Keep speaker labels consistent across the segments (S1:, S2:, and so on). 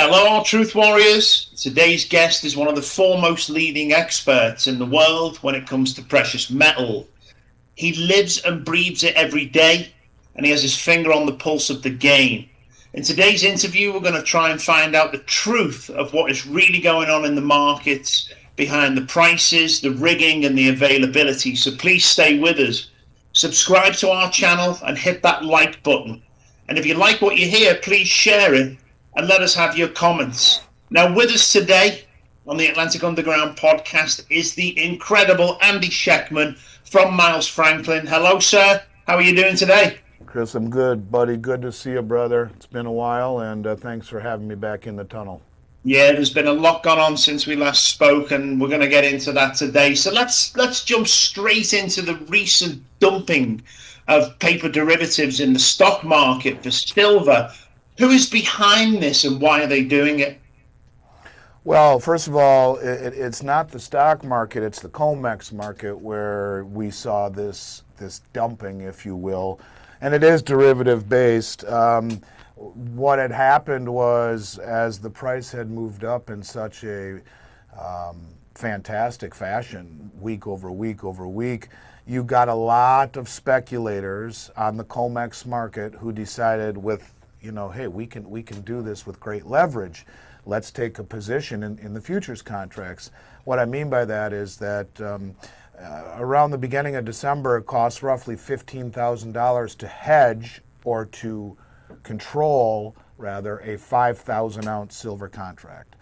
S1: Hello, Truth Warriors. Today's guest is one of the foremost leading experts in the world when it comes to precious metal. He lives and breathes it every day, and he has his finger on the pulse of the game. In today's interview, we're going to try and find out the truth of what is really going on in the markets, behind the prices, the rigging, and the availability. So please stay with us. Subscribe to our channel and hit that like button. And if you like what you hear, please share it and let us have your comments. Now, with us today on the Atlantic Underground podcast is the incredible Andy Schectman from Miles Franklin. Hello, sir. How are you doing today?
S2: Chris, I'm good, buddy. Good to see you, brother. It's been a while, and thanks for having me back in the tunnel.
S1: Yeah, there's been a lot gone on since we last spoke, and we're going to get into that today. So let's jump straight into the recent dumping of paper derivatives in the stock market for silver. Who is behind this, and why are they doing it?
S2: Well, first of all, it's not the stock market, it's the COMEX market where we saw this dumping, if you will, and it is derivative based. What had happened was, as the price had moved up in such a fantastic fashion, week over week over week, you got a lot of speculators on the COMEX market who decided hey, we can do this with great leverage. Let's take a position in the futures contracts. What I mean by that is that around the beginning of December, it costs roughly $15,000 to hedge or to control, rather, a 5,000 ounce silver contract.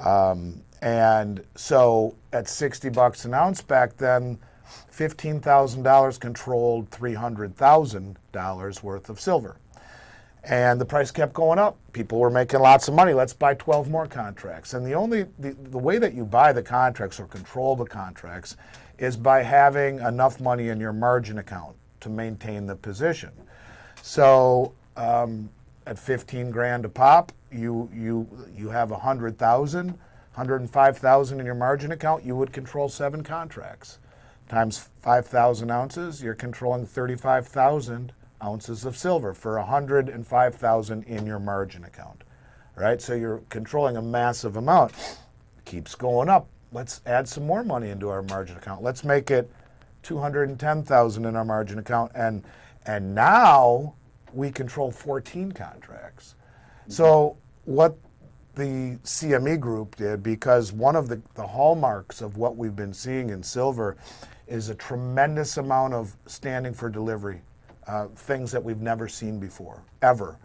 S2: And so at $60 an ounce back then, $15,000 controlled $300,000 worth of silver. And the price kept going up. People were making lots of money. Let's buy 12 more contracts. And the way that you buy the contracts or control the contracts is by having enough money in your margin account to maintain the position. So at 15 grand a pop, you have 100,000, 105,000 in your margin account. You would control 7 contracts times 5,000 ounces. You're controlling 35,000 ounces of silver for 105,000 in your margin account, right? So you're controlling a massive amount. Keeps going up. Let's add some more money into our margin account. Let's make it 210,000 in our margin account, and now we control 14 contracts. So what the CME group did, because one of the hallmarks of what we've been seeing in silver is a tremendous amount of standing for delivery. Things that we've never seen before, ever,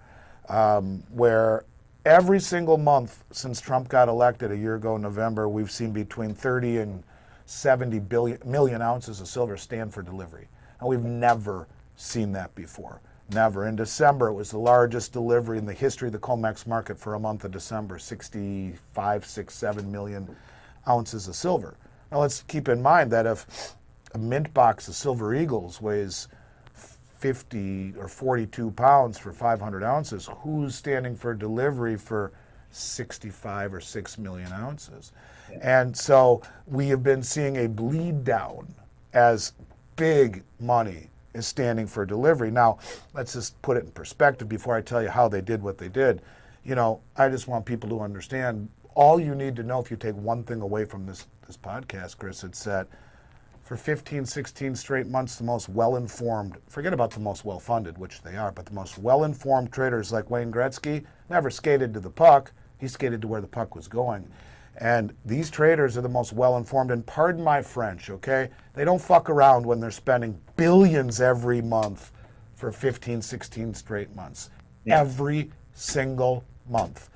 S2: where every single month since Trump got elected a year ago in November, we've seen between 30 and 70 million ounces of silver stand for delivery. And we've never seen that before, never. In December, it was the largest delivery in the history of the COMEX market for a month of December, 7 million ounces of silver. Now let's keep in mind that if a mint box of Silver Eagles weighs 50 or 42 pounds for 500 ounces, who's standing for delivery for 65 or 6 million ounces? And so we have been seeing a bleed down as big money is standing for delivery. Now, let's just put it in perspective before I tell you how they did what they did. I just want people to understand, all you need to know, if you take one thing away from this podcast, Chris, it's that for 15, 16 straight months, the most well-informed, forget about the most well-funded, which they are, but the most well-informed traders like Wayne Gretzky never skated to the puck. He skated to where the puck was going. And these traders are the most well-informed, and pardon my French, okay? They don't fuck around when they're spending billions every month for 15, 16 straight months. Yeah. Every single month.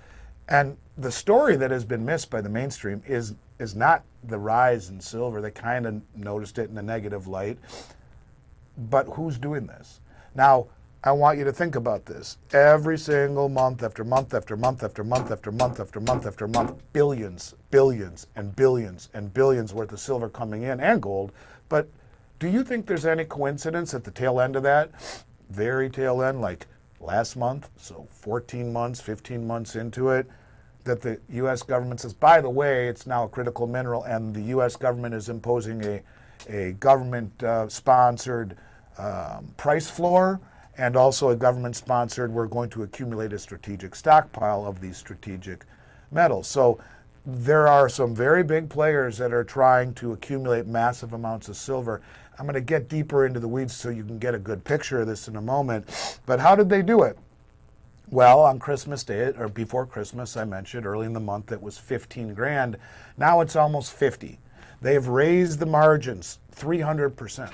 S2: And the story that has been missed by the mainstream is not the rise in silver. They kind of noticed it in a negative light. But who's doing this? Now, I want you to think about this. Every single month after month after month after month after month after month after month, billions, billions, and billions and billions worth of silver coming in, and gold. But do you think there's any coincidence at the tail end of that? Very tail end, like last month, so 14 months, 15 months into it, that the U.S. government says, by the way, it's now a critical mineral, and the U.S. government is imposing a government-sponsored price floor, and also a government-sponsored, we're going to accumulate a strategic stockpile of these strategic metals. So there are some very big players that are trying to accumulate massive amounts of silver. I'm going to get deeper into the weeds so you can get a good picture of this in a moment. But how did they do it? Well, on Christmas Day, or before Christmas, I mentioned early in the month it was 15 grand. Now it's almost 50. They've raised the margins 300%.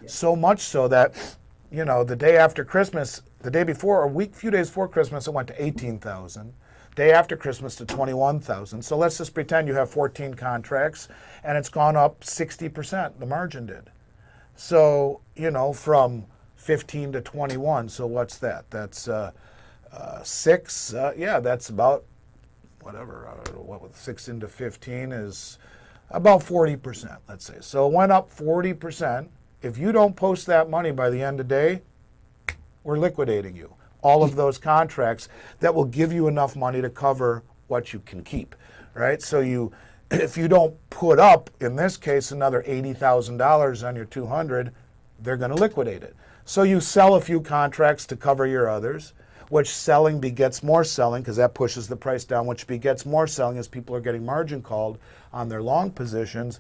S2: So much so that, the day after Christmas, the day before, few days before Christmas, it went to 18,000. Day after Christmas to 21,000. So let's just pretend you have 14 contracts and it's gone up 60%. The margin did. So, from 15 to 21. So what's that? That's 6. That's about whatever. 6 into 15 is about 40%, let's say. So it went up 40%. If you don't post that money by the end of the day, we're liquidating you. All of those contracts that will give you enough money to cover what you can keep, right? So if you don't put up, in this case, another $80,000 on your 200, they're going to liquidate it. So you sell a few contracts to cover your others, which selling begets more selling because that pushes the price down, which begets more selling as people are getting margin called on their long positions.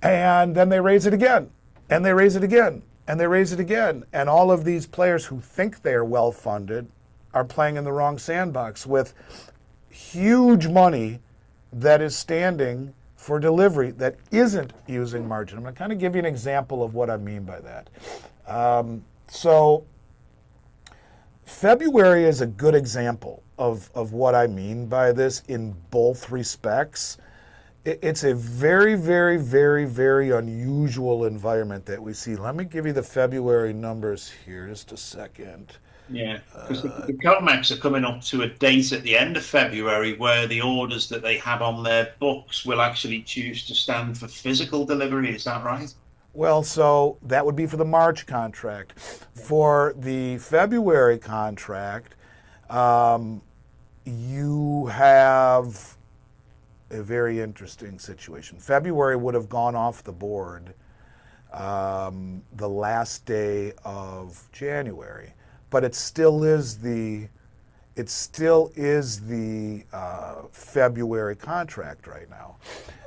S2: And then they raise it again, and they raise it again, and they raise it again. And all of these players who think they're well-funded are playing in the wrong sandbox with huge money that is standing for delivery that isn't using margin. I'm going to kind of give you an example of what I mean by that. So February is a good example of what I mean by this in both respects. It's a very, very, very, very unusual environment that we see. Let me give you the February numbers here, just a second.
S1: Yeah, because the COMEX are coming up to a date at the end of February where the orders that they have on their books will actually choose to stand for physical delivery. Is that right?
S2: Well, so that would be for the March contract. For the February contract, you have a very interesting situation. February would have gone off the board the last day of January, but it still is the February contract right now.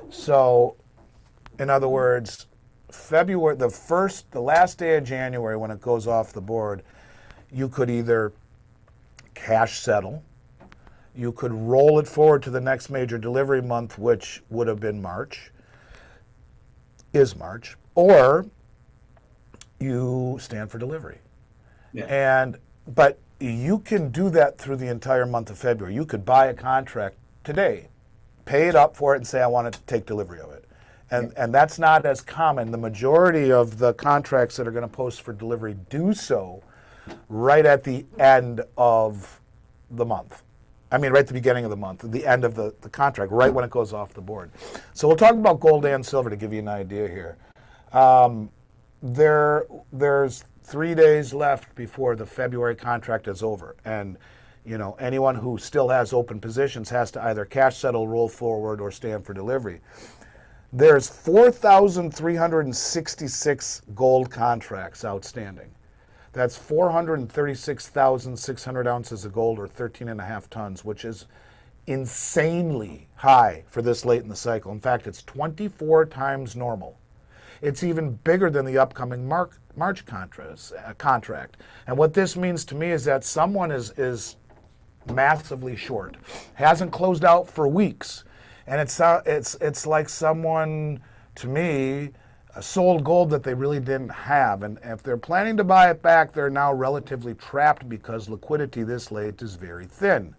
S2: So, in other words, February, the last day of January when it goes off the board, you could either cash settle, you could roll it forward to the next major delivery month, which would have been March, or you stand for delivery. Yeah. But you can do that through the entire month of February. You could buy a contract today, pay it up for it, and say, I want to take delivery of it. And that's not as common. The majority of the contracts that are going to post for delivery do so right at the end of the month. Right at the beginning of the month, the end of the contract, right when it goes off the board. So we'll talk about gold and silver to give you an idea here. There's 3 days left before the February contract is over. And anyone who still has open positions has to either cash settle, roll forward, or stand for delivery. There's 4,366 gold contracts outstanding. That's 436,600 ounces of gold, or 13.5 tons, which is insanely high for this late in the cycle. In fact, it's 24 times normal. It's even bigger than the upcoming March contract. And what this means to me is that someone is massively short, hasn't closed out for weeks. And it's like someone, to me, sold gold that they really didn't have. And if they're planning to buy it back, they're now relatively trapped because liquidity this late is very thin.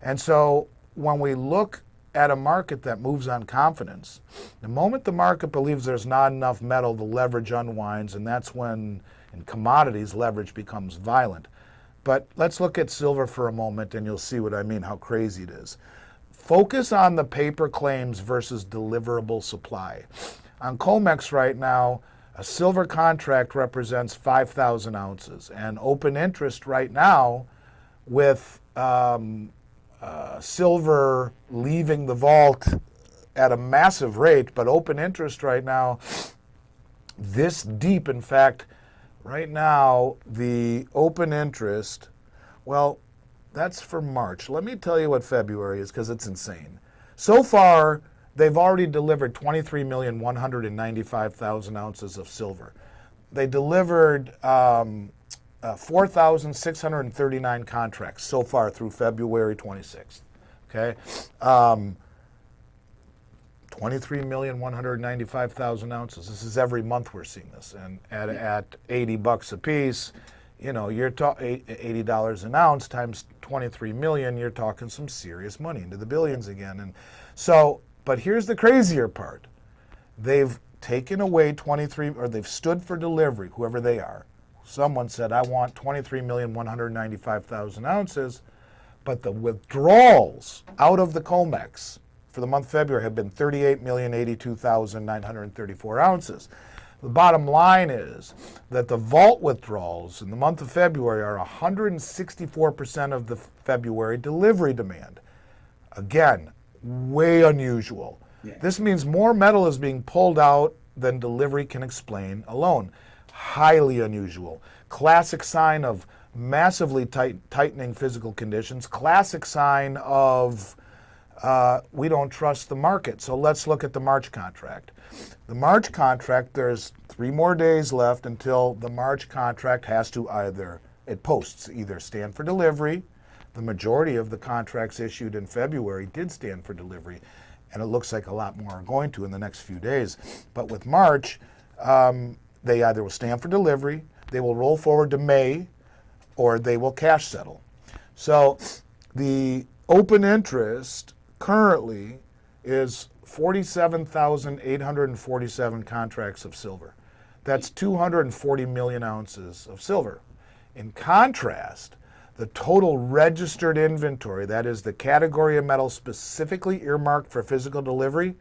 S2: And so when we look at a market that moves on confidence, the moment the market believes there's not enough metal, the leverage unwinds, and that's when, in commodities, leverage becomes violent. But let's look at silver for a moment, and you'll see what I mean, how crazy it is. Focus on the paper claims versus deliverable supply. On COMEX right now, a silver contract represents 5,000 ounces, and open interest right now, with silver leaving the vault at a massive rate, but open interest right now this deep. In fact, right now the open interest, well, That's for March. Let me tell you what February is because it's insane. So far, they've already delivered 23,195,000 ounces of silver. They delivered 4,639 contracts so far through February 26th. Okay, 23,195,000 ounces. This is every month we're seeing this, and at $80 a piece, you know, you're $80 an ounce times 23 million. You're talking some serious money, into the billions again. And so, but here's the crazier part: they've taken away 23, or they've stood for delivery, whoever they are. Someone said, I want 23,195,000 ounces, but the withdrawals out of the COMEX for the month of February have been 38,082,934 ounces. The bottom line is that the vault withdrawals in the month of February are 164% of the February delivery demand. Again, way unusual. Yeah. This means more metal is being pulled out than delivery can explain alone. Highly unusual. Classic sign of massively tightening physical conditions. Classic sign of we don't trust the market. So let's look at the March contract. The March contract, there's 3 more days left until the March contract has to either stand for delivery. The majority of the contracts issued in February did stand for delivery, and it looks like a lot more are going to in the next few days. But with March, they either will stand for delivery, they will roll forward to May, or they will cash settle. So the open interest currently is 47,847 contracts of silver. That's 240 million ounces of silver. In contrast, the total registered inventory, that is the category of metal specifically earmarked for physical delivery,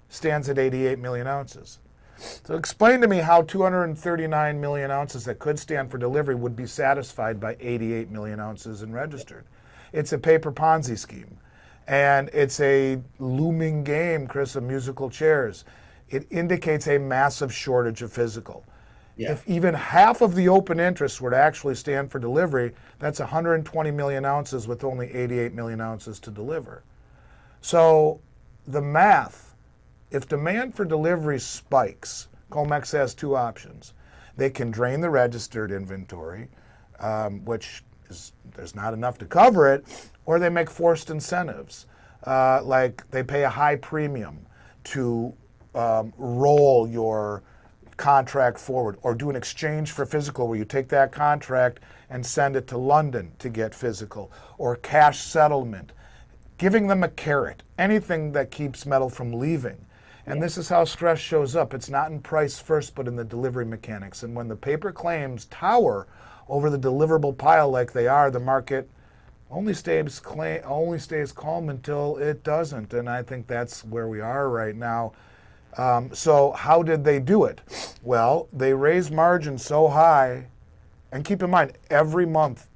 S2: stands at 88 million ounces. So explain to me how 239 million ounces that could stand for delivery would be satisfied by 88 million ounces in registered. It's a paper Ponzi scheme. And it's a looming game, Chris, of musical chairs. It indicates a massive shortage of physical. Yeah. If even half of the open interest were to actually stand for delivery, that's 120 million ounces with only 88 million ounces to deliver. So the math, if demand for delivery spikes, COMEX has 2 options. They can drain the registered inventory, which is, there's not enough to cover it, or they make forced incentives, like they pay a high premium to roll your contract forward, or do an exchange for physical where you take that contract and send it to London to get physical, or cash settlement, giving them a carrot, anything that keeps metal from leaving. And this is how stress shows up. It's not in price first, but in the delivery mechanics. And when the paper claims tower over the deliverable pile like they are, the market only stays calm until it doesn't. And I think that's where we are right now. So how did they do it? Well, they raised margins so high, and keep in mind, every month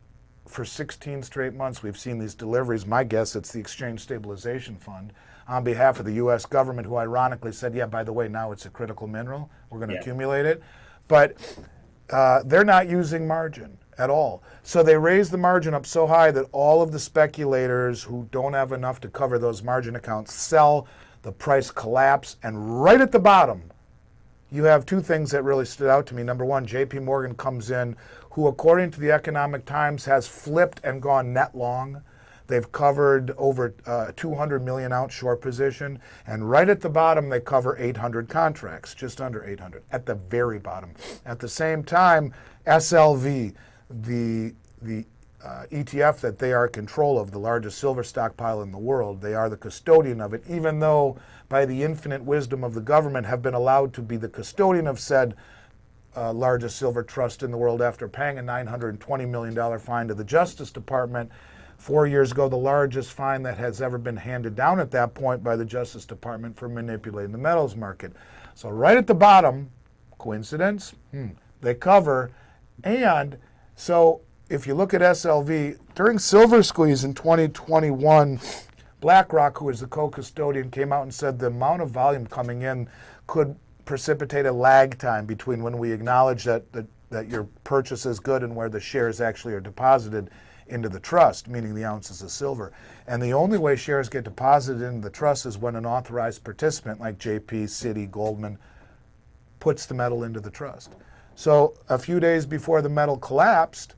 S2: for 16 straight months we've seen these deliveries. My guess, it's the Exchange Stabilization Fund on behalf of the U.S. government, who ironically said, yeah, by the way, now it's a critical mineral. We're going to accumulate it. But they're not using margin at all. So they raised the margin up so high that all of the speculators who don't have enough to cover those margin accounts sell, the price collapse, and right at the bottom, you have 2 things that really stood out to me. Number one, JP Morgan comes in, who according to the Economic Times has flipped and gone net long. They've covered over 200 million ounce short position, and right at the bottom they cover 800 contracts, just under 800 at the very bottom. At the same time, SLV, the ETF that they are in control of, the largest silver stockpile in the world, they are the custodian of it, even though by the infinite wisdom of the government have been allowed to be the custodian of said largest silver trust in the world after paying a $920 million fine to the Justice Department 4 years ago, the largest fine that has ever been handed down at that point by the Justice Department for manipulating the metals market. So right at the bottom, coincidence? They cover. And so if you look at SLV, during Silver Squeeze in 2021, BlackRock, who is the co-custodian, came out and said the amount of volume coming in could precipitate a lag time between when we acknowledge that your purchase is good and where the shares actually are deposited into the trust, meaning the ounces of silver. And the only way shares get deposited into the trust is when an authorized participant like JP, Citi, Goldman puts the metal into the trust. So a few days before the metal collapsed,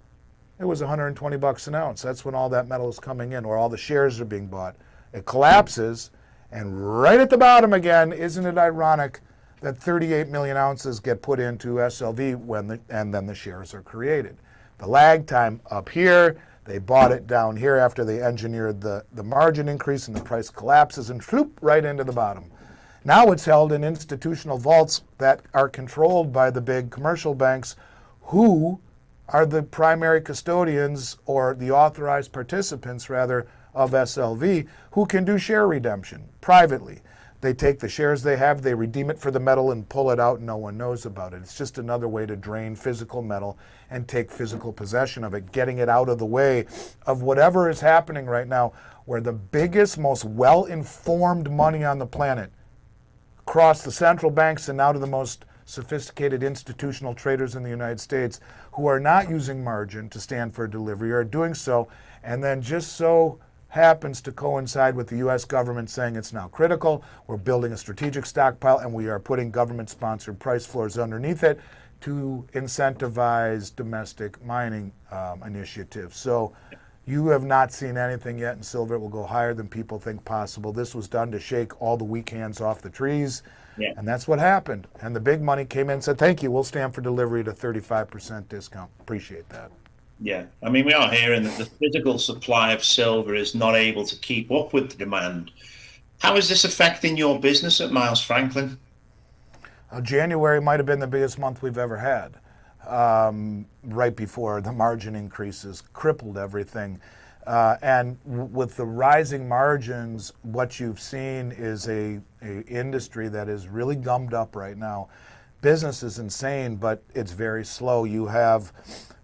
S2: it was 120 bucks an ounce. That's when all that metal is coming in, or all the shares are being bought. It collapses, and right at the bottom again, isn't it ironic that 38 million ounces get put into SLV and then the shares are created. The lag time up here, they bought it down here after they engineered the margin increase, and the price collapses and floop right into the bottom. Now it's held in institutional vaults that are controlled by the big commercial banks, who are the primary custodians, or the authorized participants rather, of SLV, who can do share redemption privately. They take the shares they have, they redeem it for the metal and pull it out, and no one knows about it. It's just another way to drain physical metal and take physical possession of it, getting it out of the way of whatever is happening right now, where the biggest, most well-informed money on the planet, across the central banks and now to the most sophisticated institutional traders in the United States, who are not using margin to stand for delivery, are doing so, and then just so happens to coincide with the U.S. government saying it's now critical. We're building a strategic stockpile, and we are putting government-sponsored price floors underneath it to incentivize domestic mining initiatives. So you have not seen anything yet in silver. It will go higher than people think possible. This was done to shake all the weak hands off the trees.
S1: Yeah.
S2: And that's what happened. And the big money came in and said, thank you, we'll stand for delivery at a 35% discount. Appreciate that.
S1: Yeah, I mean, we are hearing that the physical supply of silver is not able to keep up with the demand. How is this affecting your business at Miles Franklin?
S2: January might have been the biggest month we've ever had. Right before the margin increases crippled everything. And with the rising margins, what you've seen is a industry that is really gummed up right now. Business is insane, but it's very slow. You have,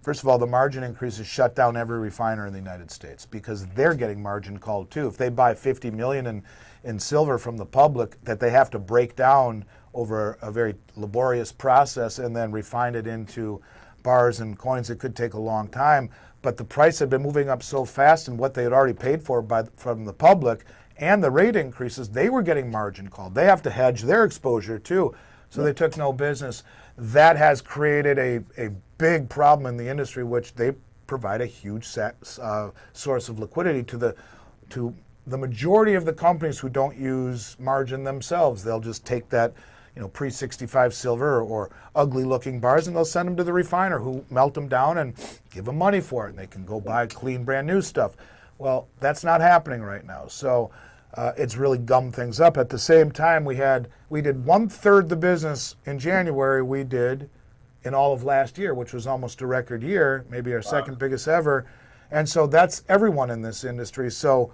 S2: first of all, the margin increases shut down every refiner in the United States because they're getting margin called too. If they buy 50 million in silver from the public that they have to break down over a very laborious process and then refine it into bars and coins, it could take a long time. But the price had been moving up so fast, and what they had already paid for from the public and the rate increases, they were getting margin called. They have to hedge their exposure too. So they took no business. That has created a big problem in the industry, which they provide a huge source of liquidity to the majority of the companies who don't use margin themselves. They'll just take that, pre-65 silver or ugly looking bars, and they'll send them to the refiner, who melt them down and give them money for it, and they can go buy clean brand new stuff. Well, that's not happening right now. So it's really gummed things up. At the same time, we did 1/3 the business in January we did in all of last year, which was almost a record year, maybe our second biggest ever. And so that's everyone in this industry. So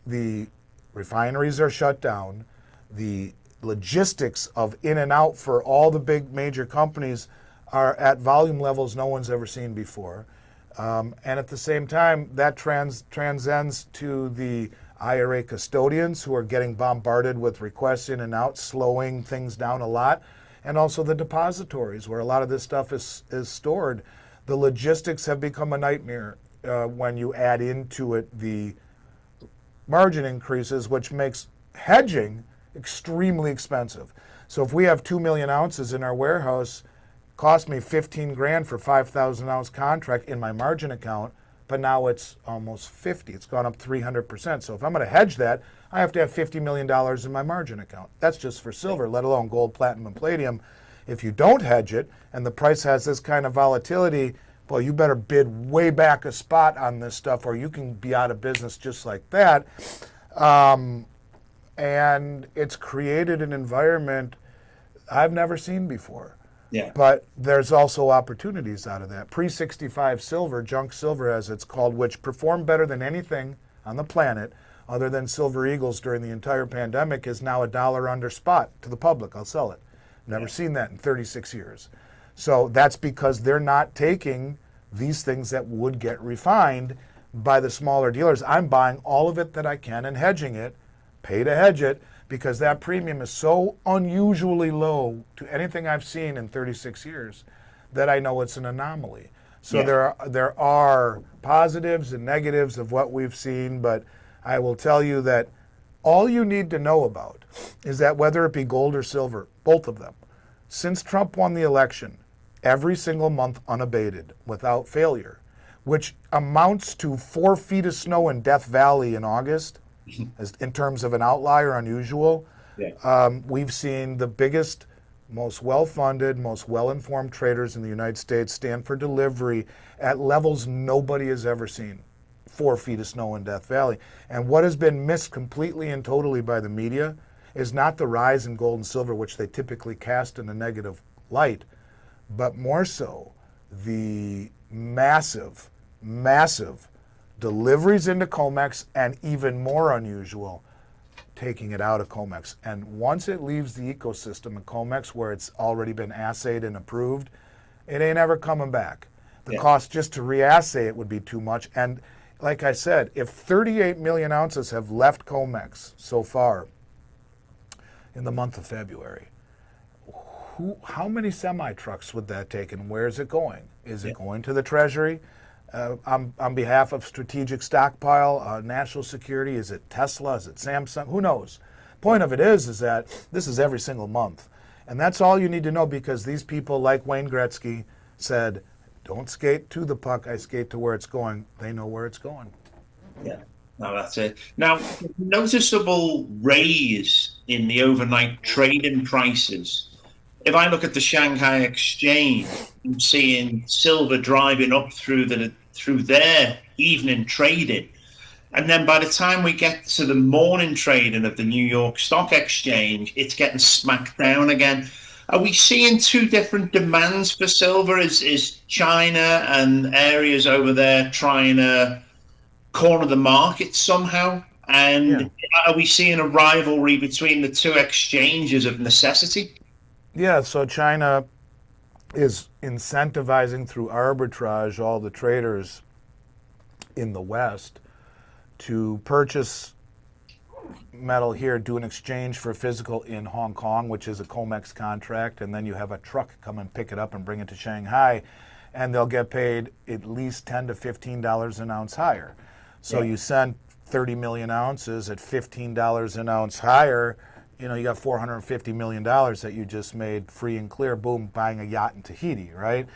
S2: the refineries are shut down. The logistics of in and out for all the big major companies are at volume levels no one's ever seen before. And at the same time, that transcends to the IRA custodians, who are getting bombarded with requests in and out, slowing things down a lot, and also the depositories, where a lot of this stuff is stored. The logistics have become a nightmare when you add into it the margin increases, which makes hedging extremely expensive. So if we have 2 million ounces in our warehouse, cost me 15 grand for 5,000 ounce contract in my margin account, but now it's almost 50. It's gone up 300%. So if I'm going to hedge that, I have to have $50 million in my margin account. That's just for silver, let alone gold, platinum, and palladium. If you don't hedge it and the price has this kind of volatility, well, you better bid way back a spot on this stuff, or you can be out of business just like that. And it's created an environment I've never seen before.
S1: Yeah.
S2: But there's also opportunities out of that. Pre-65 silver, junk silver as it's called, which performed better than anything on the planet other than Silver Eagles during the entire pandemic, is now $1 under spot to the public. I'll sell it. Never seen that in 36 years. So that's because they're not taking these things that would get refined by the smaller dealers. I'm buying all of it that I can and hedging it, pay to hedge it, because that premium is so unusually low to anything I've seen in 36 years that I know it's an anomaly. So
S1: Yeah.
S2: there are positives and negatives of what we've seen, but I will tell you that all you need to know about is that whether it be gold or silver, both of them, since Trump won the election, every single month unabated, without failure, which amounts to 4 feet of snow in Death Valley in August, as in terms of an outlier unusual.
S1: Yeah.
S2: We've seen the biggest, most well-funded, most well-informed traders in the United States stand for delivery at levels nobody has ever seen. 4 feet of snow in Death Valley. And what has been missed completely and totally by the media is not the rise in gold and silver, which they typically cast in a negative light, but more so the massive, massive deliveries into COMEX, and even more unusual, taking it out of COMEX. And once it leaves the ecosystem of COMEX, where it's already been assayed and approved, it ain't ever coming back. The
S1: Yeah.
S2: cost just to reassay it would be too much. And like I said, if 38 million ounces have left COMEX so far in the month of February, how many semi-trucks would that take, and where is it going? Is it going to the Treasury? On behalf of strategic stockpile, national security? Is it Tesla? Is it Samsung? Who knows? Point of it is that this is every single month. And that's all you need to know, because these people, like Wayne Gretzky, said, don't skate to the puck, I skate to where it's going. They know where it's going.
S1: Yeah. No, that's it. Now, noticeable raise in the overnight trading prices. If I look at the Shanghai Exchange, I'm seeing silver driving up through their evening trading. And then by the time we get to the morning trading of the New York Stock Exchange, it's getting smacked down again. Are we seeing two different demands for silver? Is China and areas over there trying to corner the market somehow?
S2: Yeah.
S1: And are we seeing a rivalry between the two exchanges of necessity?
S2: Yeah, so China is incentivizing through arbitrage all the traders in the West to purchase metal here, do an exchange for physical in Hong Kong, which is a COMEX contract, and then you have a truck come and pick it up and bring it to Shanghai, and they'll get paid at least $10 to $15 an ounce higher. So you send 30 million ounces at $15 an ounce higher, you know, you got $450 million that you just made free and clear, boom, buying a yacht in Tahiti, right?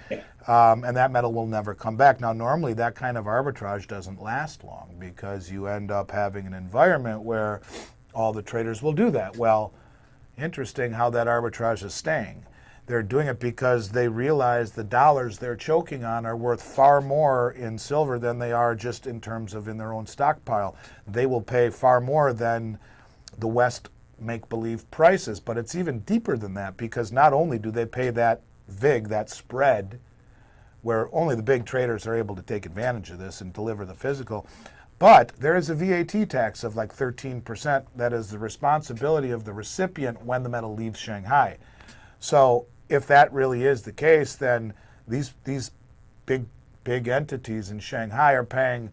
S2: And that metal will never come back. Now, normally that kind of arbitrage doesn't last long, because you end up having an environment where all the traders will do that. Well, interesting how that arbitrage is staying. They're doing it because they realize the dollars they're choking on are worth far more in silver than they are just in terms of in their own stockpile. They will pay far more than the West make-believe prices, but it's even deeper than that, because not only do they pay that VIG, that spread, where only the big traders are able to take advantage of this and deliver the physical, but there is a VAT tax of like 13% that is the responsibility of the recipient when the metal leaves Shanghai. So if that really is the case, then these big entities in Shanghai are paying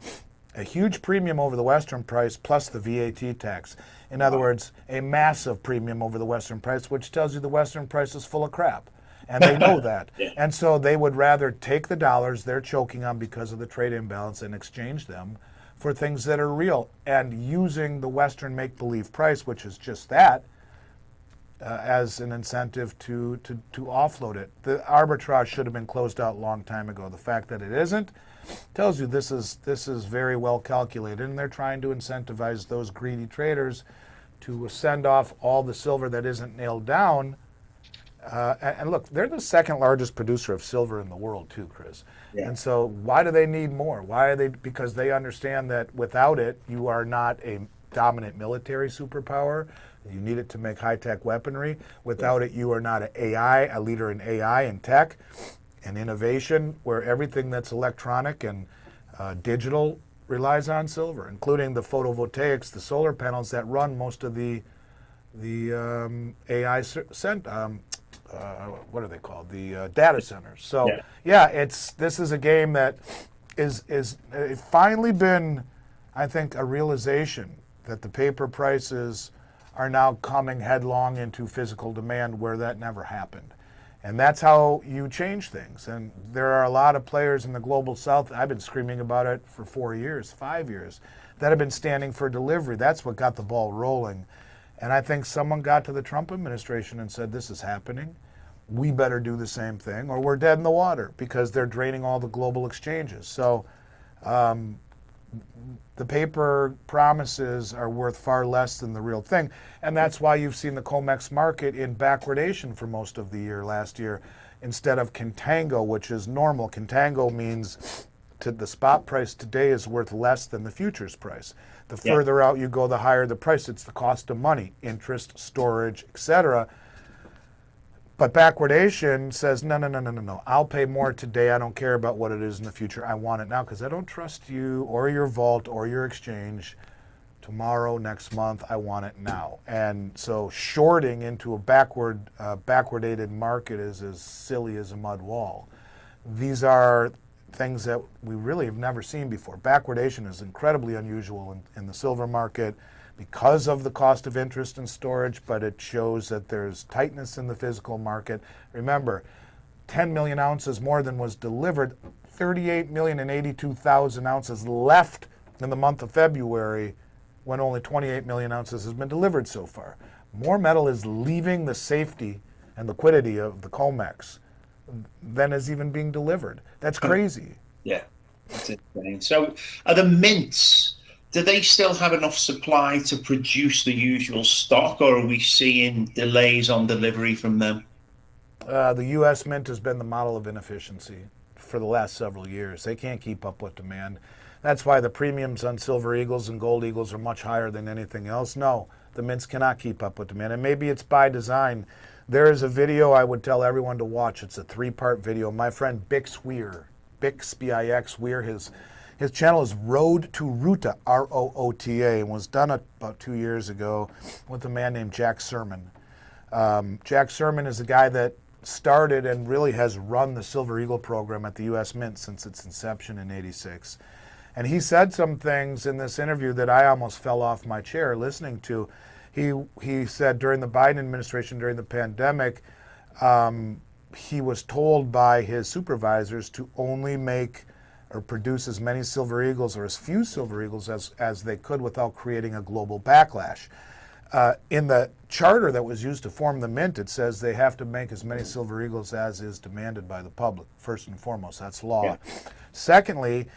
S2: a huge premium over the Western price plus the VAT tax. In other words, a massive premium over the Western price, which tells you the Western price is full of crap. And they know that. And so they would rather take the dollars they're choking on because of the trade imbalance and exchange them for things that are real. And using the Western make-believe price, which is just that, as an incentive to offload it. The arbitrage should have been closed out a long time ago. The fact that it isn't tells you this is very well calculated, and they're trying to incentivize those greedy traders to send off all the silver that isn't nailed down. And look, they're the second largest producer of silver in the world too, Chris.
S1: Yeah.
S2: And so why do they need more? Why are they? Because they understand that without it, you are not a dominant military superpower. You need it to make high-tech weaponry. Without it, you are not a leader in AI and tech and innovation, where everything that's electronic and digital relies on silver, including the photovoltaics, the solar panels that run most of the AI what are they called? The data centers. So this is a game that is finally been, I think, a realization that the paper prices are now coming headlong into physical demand where that never happened. And that's how you change things. And there are a lot of players in the global south, I've been screaming about it for 4 years, 5 years, that have been standing for delivery. That's what got the ball rolling. And I think someone got to the Trump administration and said, this is happening. We better do the same thing or we're dead in the water, because they're draining all the global exchanges. So the paper promises are worth far less than the real thing. And that's why you've seen the COMEX market in backwardation for most of the year last year, instead of contango, which is normal. Contango means the spot price today is worth less than the futures price. The further out you go, the higher the price. It's the cost of money, interest, storage, etc. But backwardation says, no, no, no, no, no, no. I'll pay more today. I don't care about what it is in the future. I want it now because I don't trust you or your vault or your exchange tomorrow, next month. I want it now. And so shorting into a backwardated market is as silly as a mud wall. These are things that we really have never seen before. Backwardation is incredibly unusual in the silver market because of the cost of interest and storage, but it shows that there's tightness in the physical market. Remember, 10 million ounces more than was delivered, 38,082,000 ounces left in the month of February, when only 28 million ounces has been delivered so far. More metal is leaving the safety and liquidity of the COMEX than is even being delivered. That's crazy.
S1: Yeah, that's insane. So are the mints, do they still have enough supply to produce the usual stock, or are we seeing delays on delivery from them?
S2: The U.S. Mint has been the model of inefficiency for the last several years. They can't keep up with demand. That's why the premiums on Silver Eagles and Gold Eagles are much higher than anything else. No, the mints cannot keep up with demand, and maybe it's by design. There is a video I would tell everyone to watch. It's a 3-part video. My friend Bix Weir, Bix, B-I-X, Weir, his channel is Road to Ruta, R-O-O-T-A, and was done about 2 years ago with a man named Jack Sermon. Jack Sermon is a guy that started and really has run the Silver Eagle program at the U.S. Mint since its inception in '86. And he said some things in this interview that I almost fell off my chair listening to. He said during the Biden administration, during the pandemic, he was told by his supervisors to only make or produce as many Silver Eagles or as few Silver Eagles as they could without creating a global backlash. In the charter that was used to form the Mint, it says they have to make as many Silver Eagles as is demanded by the public, first and foremost. That's law. Yeah. Secondly,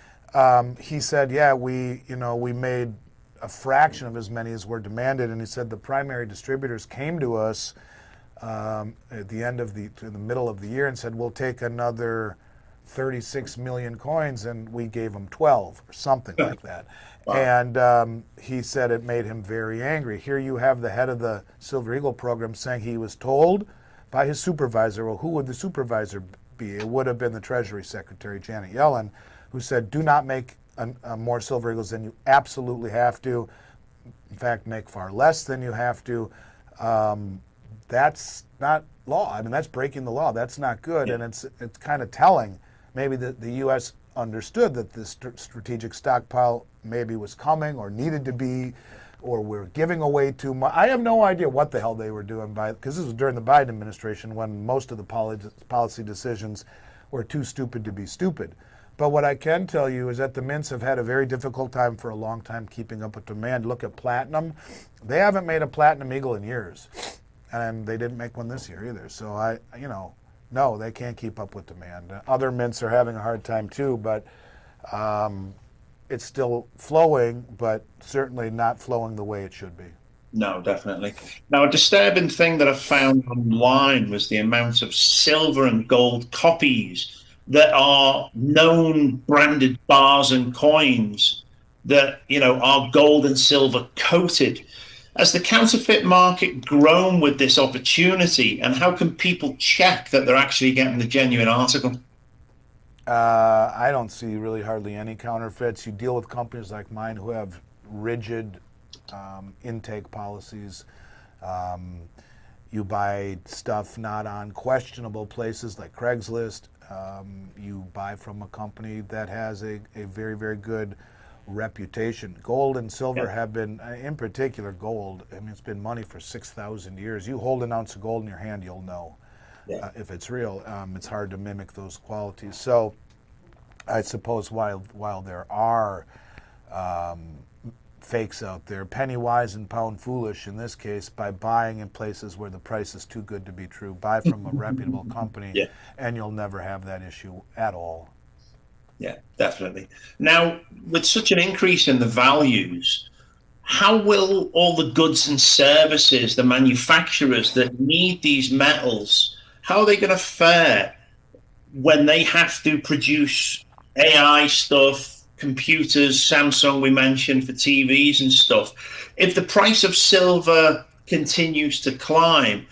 S2: he said, we made a fraction of as many as were demanded, and he said the primary distributors came to us at the end of in the middle of the year and said, we'll take another 36 million coins, and we gave them 12 or something like that. Wow. And he said it made him very angry. Here you have the head of the Silver Eagle program saying he was told by his supervisor. Well, who would the supervisor be? It would have been the Treasury Secretary, Janet Yellen, who said, do not make more Silver Eagles than you absolutely have to. In fact, make far less than you have to. That's not law. I mean, that's breaking the law. That's not good. Yeah. And it's kind of telling. Maybe the U.S. understood that this strategic stockpile maybe was coming or needed to be, or we're giving away too much. I have no idea what the hell they were doing because this was during the Biden administration when most of the policy decisions were too stupid to be stupid. But what I can tell you is that the mints have had a very difficult time for a long time keeping up with demand. Look at platinum. They haven't made a platinum eagle in years, and they didn't make one this year either. So no, they can't keep up with demand. Other mints are having a hard time too, but it's still flowing, but certainly not flowing the way it should be.
S1: No, definitely. Now, a disturbing thing that I found online was the amount of silver and gold copies that are known branded bars and coins that, are gold and silver coated. Has the counterfeit market grown with this opportunity, and how can people check that they're actually getting the genuine article?
S2: I don't see really hardly any counterfeits. You deal with companies like mine who have rigid intake policies. You buy stuff not on questionable places like Craigslist. You buy from a company that has a very, very good reputation. Gold and silver have been, in particular gold, I mean, it's been money for 6,000 years. You hold an ounce of gold in your hand, you'll know.
S1: Yeah.
S2: if it's real. It's hard to mimic those qualities. So I suppose while there are fakes out there, penny wise and pound foolish in this case, by buying in places where the price is too good to be true. Buy from a reputable company,
S1: Yeah.
S2: and you'll never have that issue at all.
S1: Yeah, definitely. Now, with such an increase in the values, how will all the goods and services, the manufacturers that need these metals, how are they going to fare when they have to produce AI stuff, computers, Samsung we mentioned for TVs and stuff? If the price of silver continues to climb,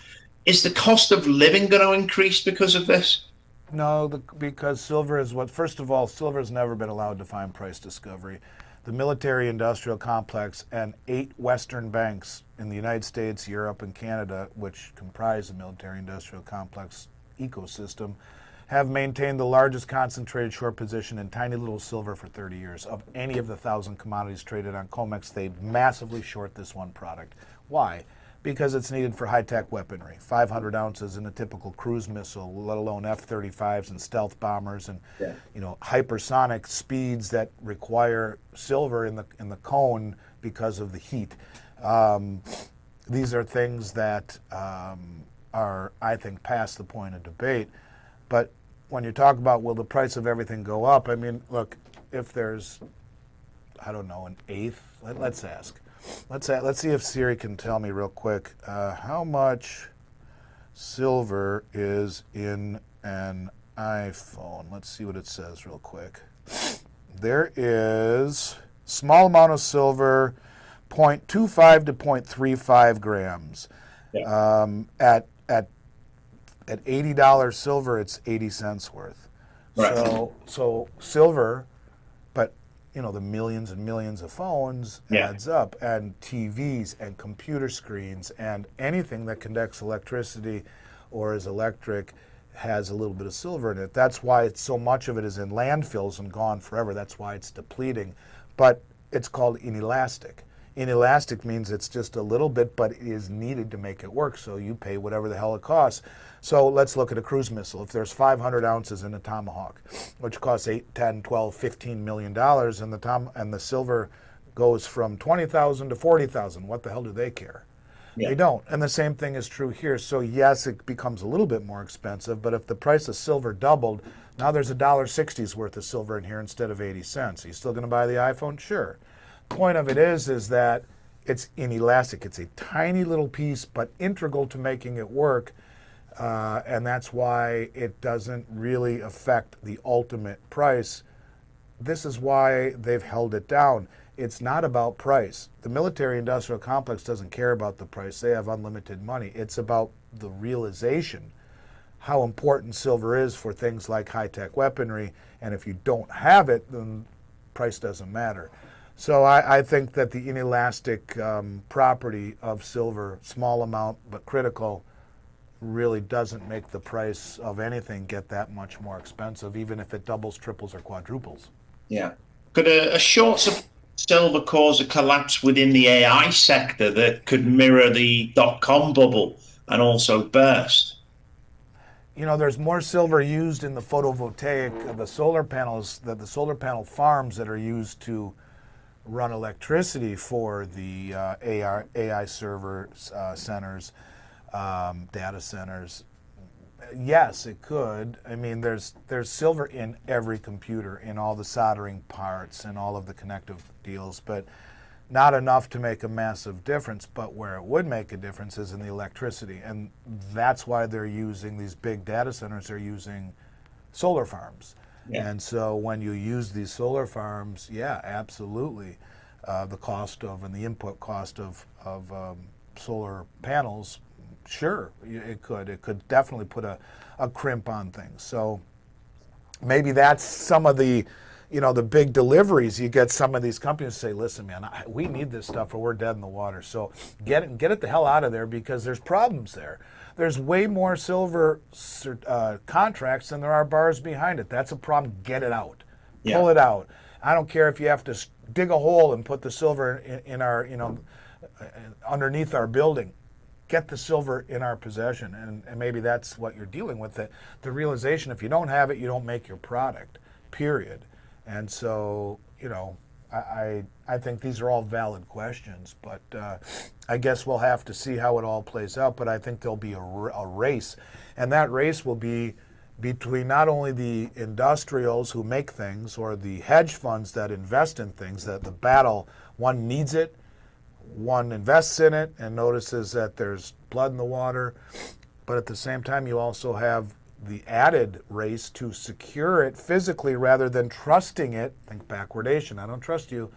S1: is the cost of living going to increase because of this?
S2: No, because silver is what, first of all, silver has never been allowed to find price discovery. The military industrial complex and 8 Western banks in the United States, Europe, and Canada, which comprise the military industrial complex ecosystem, have maintained the largest concentrated short position in tiny little silver for 30 years. Of any of the 1,000 commodities traded on COMEX, they massively short this one product. Why? Because it's needed for high-tech weaponry. 500 ounces in a typical cruise missile, let alone F-35s and stealth bombers, and
S1: Yeah.
S2: hypersonic speeds that require silver in the cone because of the heat. These are things that are, I think, past the point of debate. But when you talk about will the price of everything go up, I mean, look, if there's, I don't know, an eighth, let's ask. Let's see if Siri can tell me real quick how much silver is in an iPhone. Let's see what it says real quick. There is small amount of silver, 0.25 to 0.35 grams.
S1: Yeah.
S2: At $80 silver, it's 80 cents worth.
S1: Right.
S2: So silver, but the millions and millions of phones
S1: Yeah.
S2: adds up, and TVs and computer screens and anything that conducts electricity or is electric has a little bit of silver in it. That's why so much of it is in landfills and gone forever. That's why it's depleting. But it's called inelastic. Inelastic means it's just a little bit, but it is needed to make it work, so you pay whatever the hell it costs. So let's look at a cruise missile. If there's 500 ounces in a Tomahawk, which costs 8, 10, 12, 15 million dollars, and the silver goes from 20,000 to 40,000, what the hell do they care?
S1: Yeah.
S2: They don't. And the same thing is true here. So yes, it becomes a little bit more expensive, but if the price of silver doubled, now there's $1.60's worth of silver in here instead of 80 cents. Are you still going to buy the iPhone? Sure. Point of it is that it's inelastic. It's a tiny little piece, but integral to making it work, and that's why it doesn't really affect the ultimate price. This is why they've held it down. It's not about price. The military-industrial complex doesn't care about the price. They have unlimited money. It's about the realization how important silver is for things like high-tech weaponry, and if you don't have it, then price doesn't matter. So I think that the inelastic property of silver, small amount but critical, really doesn't make the price of anything get that much more expensive, even if it doubles, triples, or quadruples.
S1: Yeah. Could a short supply of silver cause a collapse within the AI sector that could mirror the dot-com bubble and also burst?
S2: There's more silver used in the photovoltaic, the solar panels, the solar panel farms that are used to run electricity for the AI server centers, data centers. Yes, it could. I mean, there's silver in every computer, in all the soldering parts and all of the connective deals, but not enough to make a massive difference. But where it would make a difference is in the electricity, and that's why they're using these big data centers. They're using solar farms. Yeah. And so when you use these solar farms, yeah, absolutely, the cost of and the input cost of solar panels, sure, it could definitely put a crimp on things. So maybe that's some of the the big deliveries. You get some of these companies say, listen, man, we need this stuff or we're dead in the water. So get it the hell out of there, because there's problems there. There's way more silver contracts than there are bars behind it. That's a problem. Get it out. Yeah. Pull it out. I don't care if you have to dig a hole and put the silver in our, underneath our building. get the silver in our possession. And maybe that's what you're dealing with, the realization if you don't have it, you don't make your product, period. And so, I think these are all valid questions, but I guess we'll have to see how it all plays out. But I think there'll be a race, and that race will be between not only the industrials who make things or the hedge funds that invest in things, that the battle, one needs it, one invests in it and notices that there's blood in the water, but at the same time you also have the added race to secure it physically rather than trusting it. Think backwardation. I don't trust you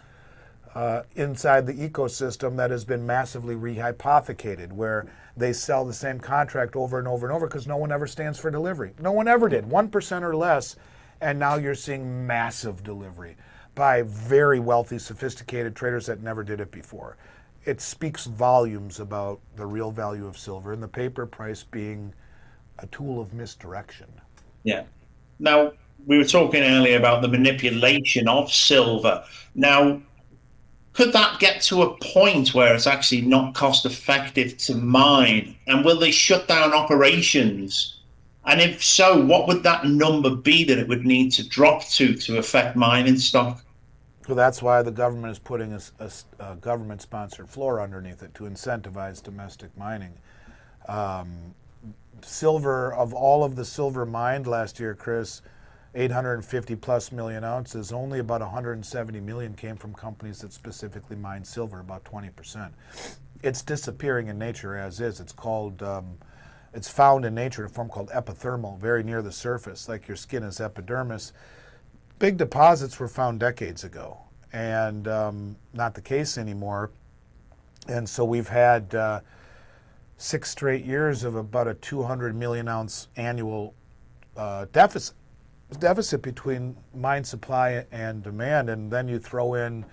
S2: inside the ecosystem that has been massively rehypothecated, where they sell the same contract over and over and over because no one ever stands for delivery. No one ever did, 1% or less, and now you're seeing massive delivery by very wealthy, sophisticated traders that never did it before. It speaks volumes about the real value of silver and the paper price being a tool of misdirection.
S1: Yeah. Now, we were talking earlier about the manipulation of silver. Now, could that get to a point where it's actually not cost effective to mine? And will they shut down operations? And if so, what would that number be that it would need to drop to affect mining stock?
S2: So that's why the government is putting a government-sponsored floor underneath it to incentivize domestic mining. Silver, of all of the silver mined last year, Chris, 850 plus million ounces, only about 170 million came from companies that specifically mine silver, about 20%. It's disappearing in nature as is. It's called, it's found in nature in a form called epithermal, very near the surface, like your skin is epidermis. Big deposits were found decades ago, and not the case anymore. And so we've had 6 straight years of about a 200 million ounce annual deficit between mine supply and demand, and then you throw in,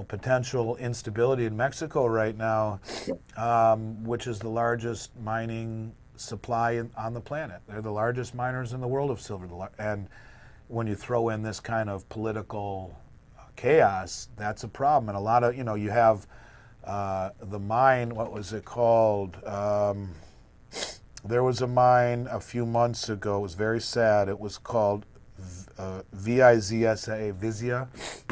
S2: potential instability in Mexico right now, which is the largest mining supply on the planet. They're the largest miners in the world of silver, and when you throw in this kind of political chaos, that's a problem. And a lot of, you have the mine, what was it called? There was a mine a few months ago. It was very sad. It was called VIZSA, Vizia.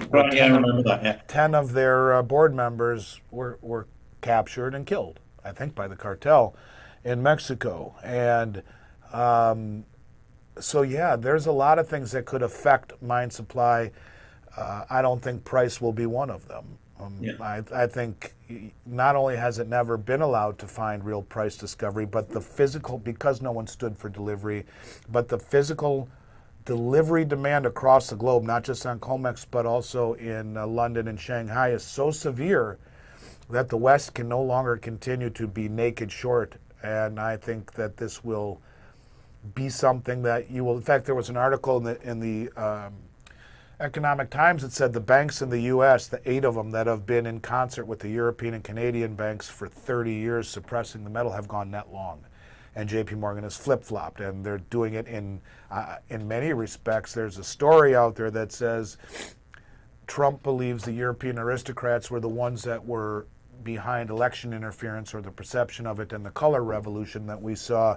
S1: Right, yeah, I remember that, yeah.
S2: 10 of their board members were captured and killed, I think, by the cartel in Mexico. And so, yeah, there's a lot of things that could affect mine supply. I don't think price will be one of them. I think not only has it never been allowed to find real price discovery, but the physical, because no one stood for delivery, but the physical delivery demand across the globe, not just on COMEX, but also in London and Shanghai, is so severe that the West can no longer continue to be naked short. And I think that this will be something that you will, in fact, there was an article in the Economic Times that said the banks in the U.S., the 8 of them that have been in concert with the European and Canadian banks for 30 years suppressing the metal, have gone net long. And J.P. Morgan has flip-flopped, and they're doing it in many respects. There's a story out there that says Trump believes the European aristocrats were the ones that were behind election interference, or the perception of it, and the color revolution that we saw,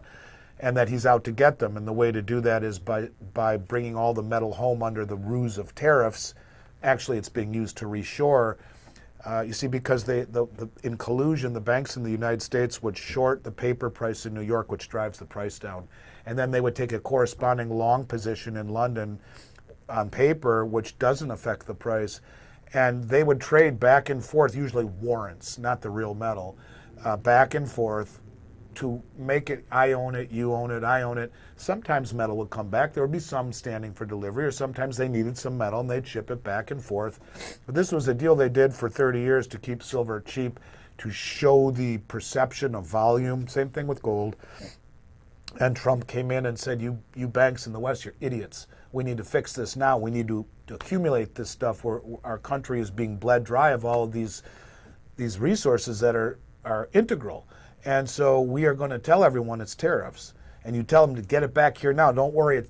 S2: and that he's out to get them. And the way to do that is by bringing all the metal home under the ruse of tariffs. Actually, it's being used to reshore. You see, because in collusion, the banks in the United States would short the paper price in New York, which drives the price down. And then they would take a corresponding long position in London on paper, which doesn't affect the price. And they would trade back and forth, usually warrants, not the real metal, back and forth to make it, I own it, you own it, I own it. Sometimes metal would come back. There would be some standing for delivery, or sometimes they needed some metal and they'd ship it back and forth. But this was a deal they did for 30 years to keep silver cheap, to show the perception of volume. Same thing with gold. And Trump came in and said, you banks in the West, you're idiots. We need to fix this now. We need to accumulate this stuff. Our country is being bled dry of all of these resources that are integral. And so we are going to tell everyone it's tariffs, and you tell them to get it back here now. Don't worry,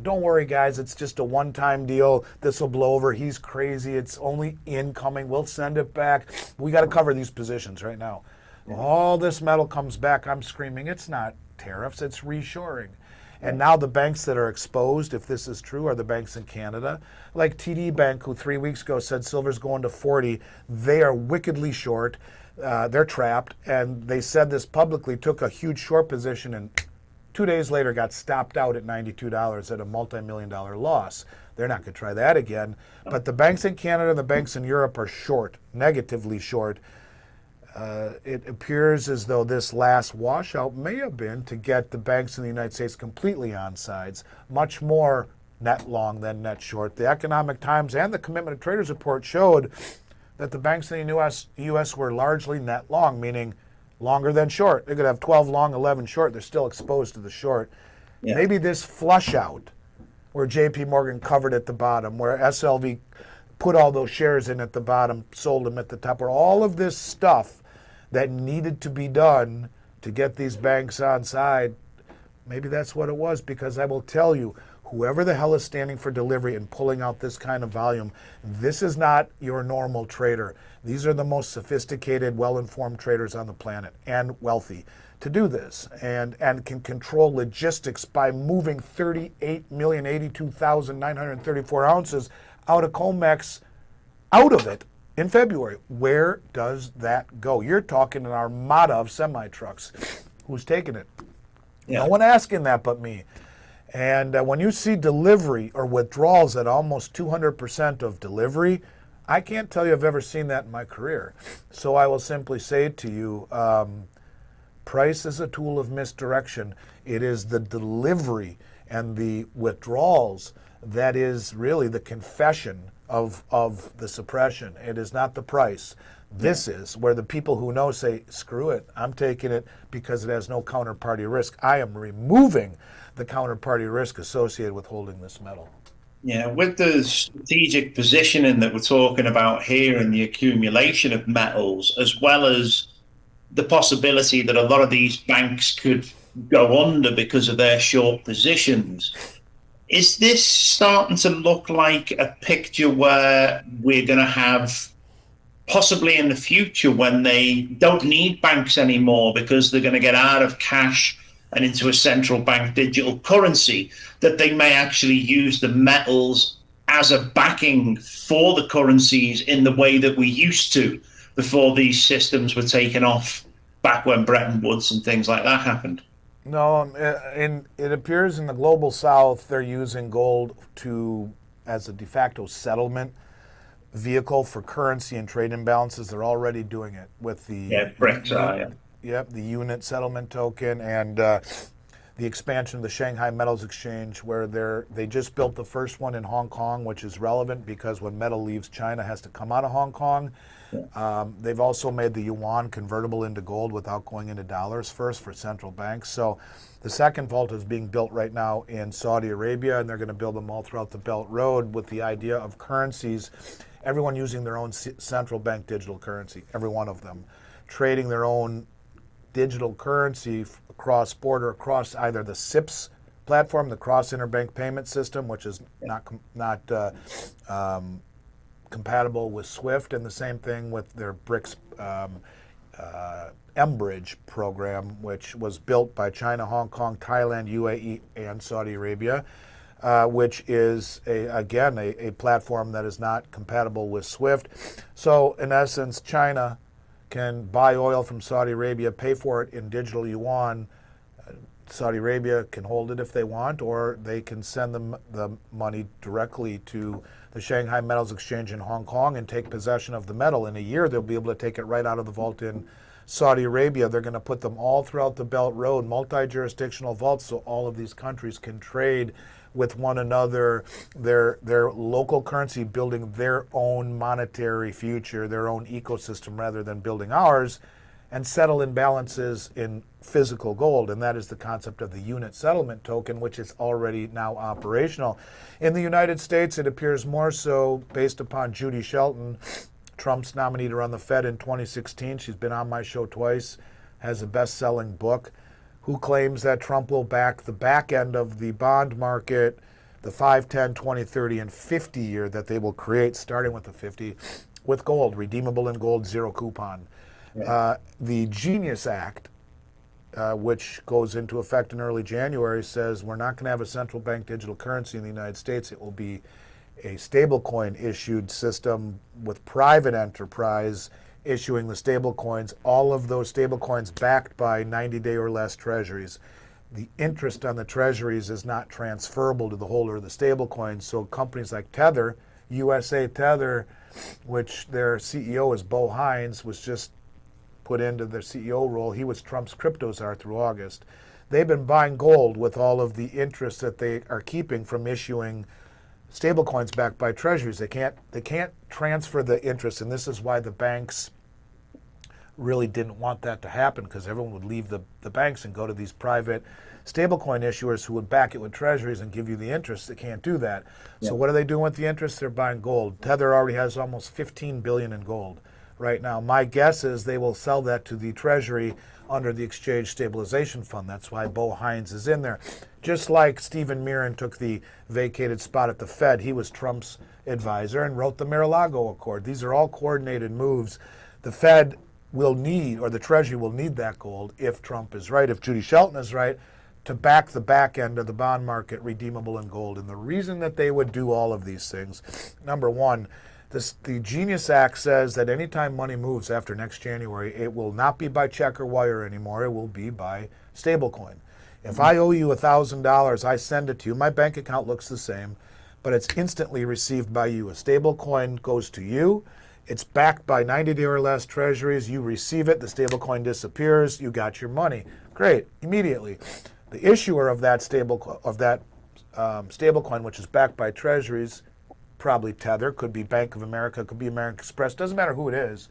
S2: don't worry, guys. It's just a one-time deal. This will blow over. He's crazy. It's only incoming. We'll send it back. We got to cover these positions right now. All this metal comes back. I'm screaming, it's not tariffs, it's reshoring. And now the banks that are exposed, if this is true, are the banks in Canada. Like TD Bank, who 3 weeks ago said silver's going to 40. They are wickedly short. They're trapped. And they said this publicly, took a huge short position, and 2 days later got stopped out at $92 at a multi-million-dollar loss. They're not going to try that again. But the banks in Canada and the banks in Europe are short, negatively short. It appears as though this last washout may have been to get the banks in the United States completely on sides, much more net long than net short. The Economic Times and the Commitment of Traders report showed that the banks in the U.S. were largely net long, meaning longer than short. They could have 12 long, 11 short. They're still exposed to the short. Yeah. Maybe this flush out where J.P. Morgan covered at the bottom, where SLV put all those shares in at the bottom, sold them at the top, where all of this stuff that needed to be done to get these banks on side, maybe that's what it was, because I will tell you, whoever the hell is standing for delivery and pulling out this kind of volume, this is not your normal trader. These are the most sophisticated, well-informed traders on the planet, and wealthy to do this, and can control logistics by moving 38,082,934 ounces out of COMEX, out of it, in February. Where does that go? You're talking an armada of semi-trucks. Who's taking it? Yeah. No one asking that but me. And when you see delivery or withdrawals at almost 200% of delivery, I can't tell you I've ever seen that in my career. So I will simply say to you, price is a tool of misdirection. It is the delivery and the withdrawals that is really the confession of the suppression. It is not the price. This is where the people who know say, screw it, I'm taking it because it has no counterparty risk. I am removing the counterparty risk associated with holding this metal.
S1: Yeah, with the strategic positioning that we're talking about here and the accumulation of metals, as well as the possibility that a lot of these banks could go under because of their short positions, is this starting to look like a picture where we're going to have possibly in the future, when they don't need banks anymore because they're going to get out of cash and into a central bank digital currency, that they may actually use the metals as a backing for the currencies in the way that we used to before these systems were taken off, back when Bretton Woods and things like that happened?
S2: No, it appears in the global south they're using gold as a de facto settlement vehicle for currency and trade imbalances. They're already doing it with the
S1: BRICS.
S2: Yep, the unit settlement token and the expansion of the Shanghai Metals Exchange, where they just built the first one in Hong Kong, which is relevant because when metal leaves China, it has to come out of Hong Kong. They've also made the yuan convertible into gold without going into dollars first for central banks. So the second vault is being built right now in Saudi Arabia, and they're going to build them all throughout the Belt Road with the idea of currencies, everyone using their own central bank digital currency, every one of them, trading their own digital currency cross border, across either the CIPS platform, the cross interbank payment system, which is not compatible with SWIFT, and the same thing with their BRICS mBridge program, which was built by China, Hong Kong, Thailand, UAE, and Saudi Arabia, which is, again, a platform that is not compatible with SWIFT. So, in essence, China can buy oil from Saudi Arabia, pay for it in digital yuan. Saudi Arabia can hold it if they want, or they can send them the money directly to the Shanghai Metals Exchange in Hong Kong and take possession of the metal. In a year, they'll be able to take it right out of the vault in Saudi Arabia. They're going to put them all throughout the Belt Road, multi-jurisdictional vaults, so all of these countries can trade with one another, their local currency, building their own monetary future, their own ecosystem, rather than building ours, and settle imbalances in physical gold. And that is the concept of the unit settlement token, which is already now operational. In the United States, it appears more so based upon Judy Shelton, Trump's nominee to run the Fed in 2016. She's been on my show twice, has a best-selling book, who claims that Trump will back the back end of the bond market, the 5, 10, 20, 30, and 50 year that they will create, starting with the 50, with gold, redeemable in gold, zero coupon.
S1: Yeah.
S2: The Genius Act, which goes into effect in early January, says we're not going to have a central bank digital currency in the United States. It will be a stablecoin issued system with private enterprise issuing the stablecoins, all of those stablecoins backed by 90-day or less treasuries. The interest on the treasuries is not transferable to the holder of the stablecoin. So companies like Tether, USA Tether, which their CEO is Bo Hines, was just put into their CEO role. He was Trump's crypto czar through August. They've been buying gold with all of the interest that they are keeping from issuing stablecoins backed by treasuries. They can't transfer the interest, and this is why the banks really didn't want that to happen, because everyone would leave the banks and go to these private stablecoin issuers who would back it with treasuries and give you the interest. They can't do that. Yeah. So what are they doing with the interest? They're buying gold. Tether already has almost $15 billion in gold right now. My guess is they will sell that to the treasury under the Exchange Stabilization Fund. That's why Bo Hines is in there. Just like Stephen Mirren took the vacated spot at the Fed, he was Trump's advisor and wrote the Mar-a-Lago Accord. These are all coordinated moves. The Fed will need, or the Treasury will need that gold if Trump is right, if Judy Shelton is right, to back the back end of the bond market redeemable in gold. And the reason that they would do all of these things, number one, the Genius Act says that anytime money moves after next January, it will not be by check or wire anymore. It will be by stablecoin. If I owe you $1,000, I send it to you. My bank account looks the same, but it's instantly received by you. A stablecoin goes to you. It's backed by 90-day or less treasuries. You receive it. The stablecoin disappears. You got your money. Great, immediately. The issuer of that stablecoin, which is backed by treasuries, probably Tether, could be Bank of America, could be American Express, doesn't matter who it is.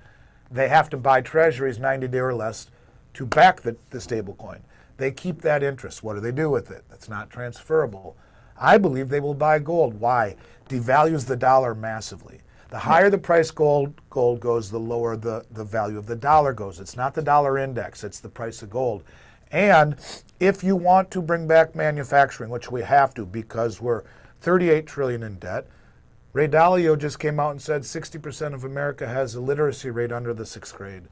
S2: They have to buy treasuries 90-day or less to back the stablecoin. They keep that interest. What do they do with it? That's not transferable. I believe they will buy gold. Why? Devalues the dollar massively. The higher the price gold goes, the lower the value of the dollar goes. It's not the dollar index, it's the price of gold. And if you want to bring back manufacturing, which we have to because we're $38 trillion in debt, Ray Dalio just came out and said 60% of America has a literacy rate under the 6th grade.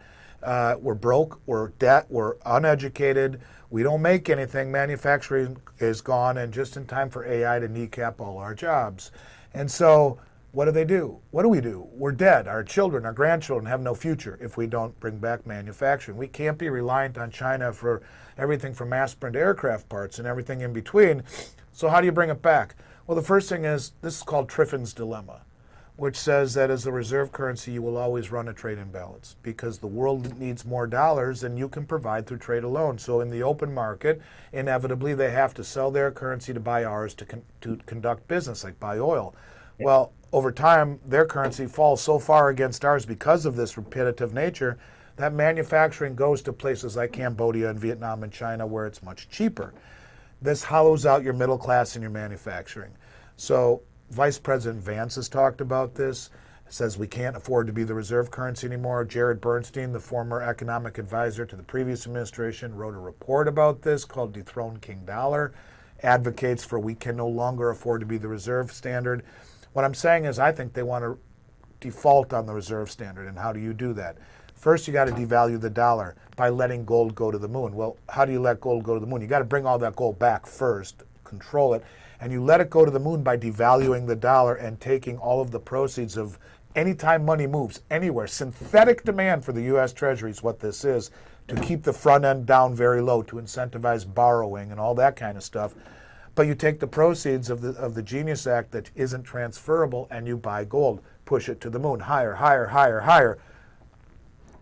S2: We're broke, we're debt, we're uneducated, we don't make anything, manufacturing is gone, and just in time for AI to kneecap all our jobs. And so what do? What do we do? We're dead. Our children, our grandchildren have no future if we don't bring back manufacturing. We can't be reliant on China for everything from aspirin to aircraft parts and everything in between. So how do you bring it back? Well, the first thing is, this is called Triffin's Dilemma, which says that as a reserve currency, you will always run a trade imbalance because the world needs more dollars than you can provide through trade alone. So in the open market, inevitably, they have to sell their currency to buy ours to conduct business, like buy oil. Yeah. Well, over time, their currency falls so far against ours because of this repetitive nature that manufacturing goes to places like Cambodia and Vietnam and China where it's much cheaper. This hollows out your middle class and your manufacturing. So Vice President Vance has talked about this, says we can't afford to be the reserve currency anymore. Jared Bernstein, the former economic advisor to the previous administration, wrote a report about this called Dethrone King Dollar, advocates for we can no longer afford to be the reserve standard. What I'm saying is I think they want to default on the reserve standard. And how do you do that? First, you got to devalue the dollar by letting gold go to the moon. Well, how do you let gold go to the moon? You got to bring all that gold back first, control it, and you let it go to the moon by devaluing the dollar and taking all of the proceeds of anytime money moves anywhere. Synthetic demand for the U.S. Treasury is what this is, to keep the front end down very low, to incentivize borrowing and all that kind of stuff. But you take the proceeds of the Genius Act that isn't transferable and you buy gold, push it to the moon, higher, higher, higher, higher.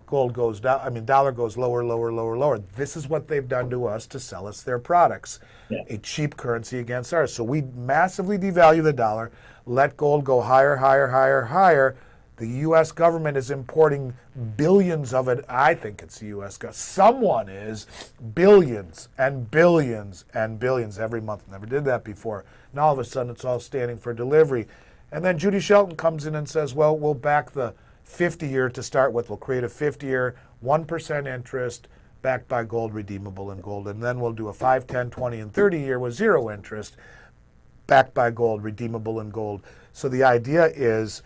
S2: Gold goes down, dollar goes lower, lower, lower, lower. This is what they've done to us to sell us their products, a cheap currency against ours. So we massively devalue the dollar, let gold go higher, higher, higher, higher. The U.S. government is importing billions of it. I think it's the U.S. government. Someone is billions and billions and billions every month. Never did that before. Now all of a sudden it's all standing for delivery. And then Judy Shelton comes in and says, well, we'll back the 50-year to start with. We'll create a 50-year, 1% interest backed by gold, redeemable in gold. And then we'll do a 5, 10, 20, and 30-year with zero interest backed by gold, redeemable in gold. So the idea is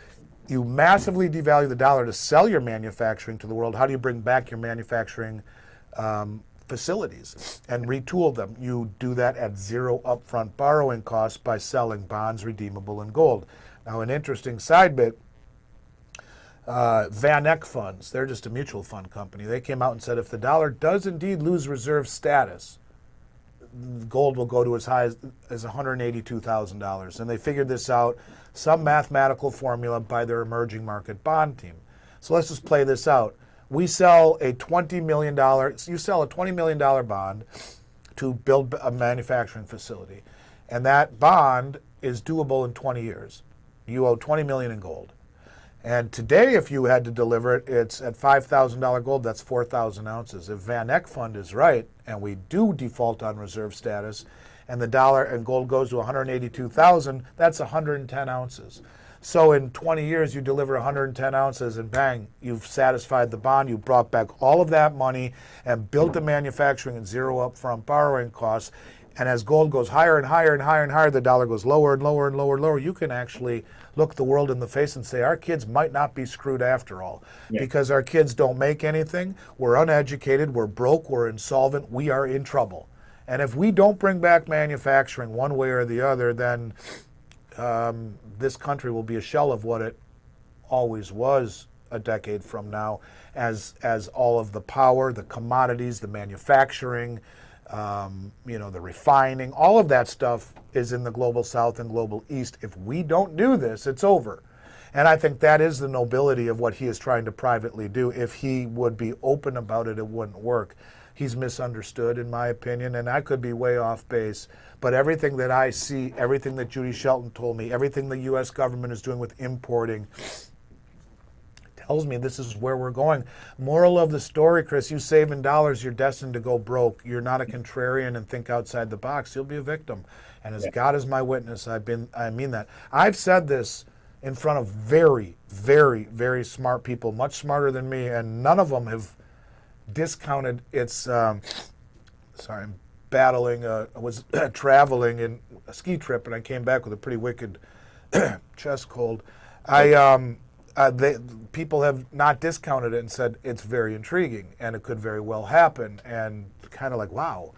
S2: You massively devalue the dollar to sell your manufacturing to the world. How do you bring back your manufacturing facilities and retool them? You do that at zero upfront borrowing costs by selling bonds redeemable in gold. Now, an interesting side bit, Van Eck funds, they're just a mutual fund company. They came out and said if the dollar does indeed lose reserve status, gold will go to as high as $182,000. And they figured this out, some mathematical formula by their emerging market bond team. So let's just play this out. We sell a $20 million, you sell a $20 million bond to build a manufacturing facility. And that bond is doable in 20 years. You owe $20 million in gold. And today, if you had to deliver it, it's at $5,000 gold, that's 4,000 ounces. If Van Eck Fund is right, and we do default on reserve status, and the dollar and gold goes to 182,000, that's 110 ounces. So in 20 years, you deliver 110 ounces, and bang, you've satisfied the bond, you brought back all of that money, and built the manufacturing at zero upfront borrowing costs. And as gold goes higher and higher and higher and higher, the dollar goes lower and lower and lower and lower. You can actually look the world in the face and say, our kids might not be screwed after all, because our kids don't make anything. We're uneducated. We're broke. We're insolvent. We are in trouble. And if we don't bring back manufacturing one way or the other, then this country will be a shell of what it always was a decade from now, as all of the power, the commodities, the manufacturing, the refining, all of that stuff is in the global south and global east. If we don't do this, it's over. And I think that is the nobility of what he is trying to privately do. If he would be open about it, it wouldn't work. He's misunderstood, in my opinion, and I could be way off base. But everything that I see, everything that Judy Shelton told me, everything the U.S. government is doing with importing, tells me this is where we're going. Moral of the story, Chris, you save in dollars, you're destined to go broke. You're not a contrarian and think outside the box. You'll be a victim. And as God is my witness, I mean that. I've said this in front of very, very, very smart people, much smarter than me, and none of them have discounted its, sorry, I'm battling, I was traveling in a ski trip, and I came back with a pretty wicked chest cold. People have not discounted it and said it's very intriguing and it could very well happen, and kind of like, wow.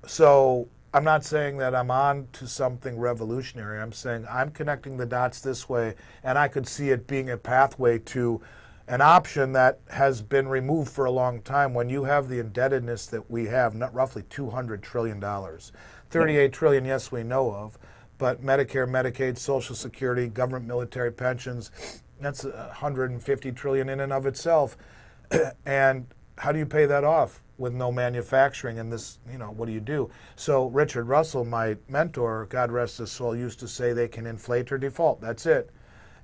S2: So I'm not saying that I'm on to something revolutionary. I'm saying I'm connecting the dots this way, and I could see it being a pathway to an option that has been removed for a long time. When you have the indebtedness that we have, not roughly $200 trillion, $38 trillion, yes, we know of, but Medicare, Medicaid, Social Security, government military pensions, that's $150 trillion in and of itself. And how do you pay that off with no manufacturing? And this, what do you do? So Richard Russell, my mentor, God rest his soul, used to say they can inflate or default. That's it.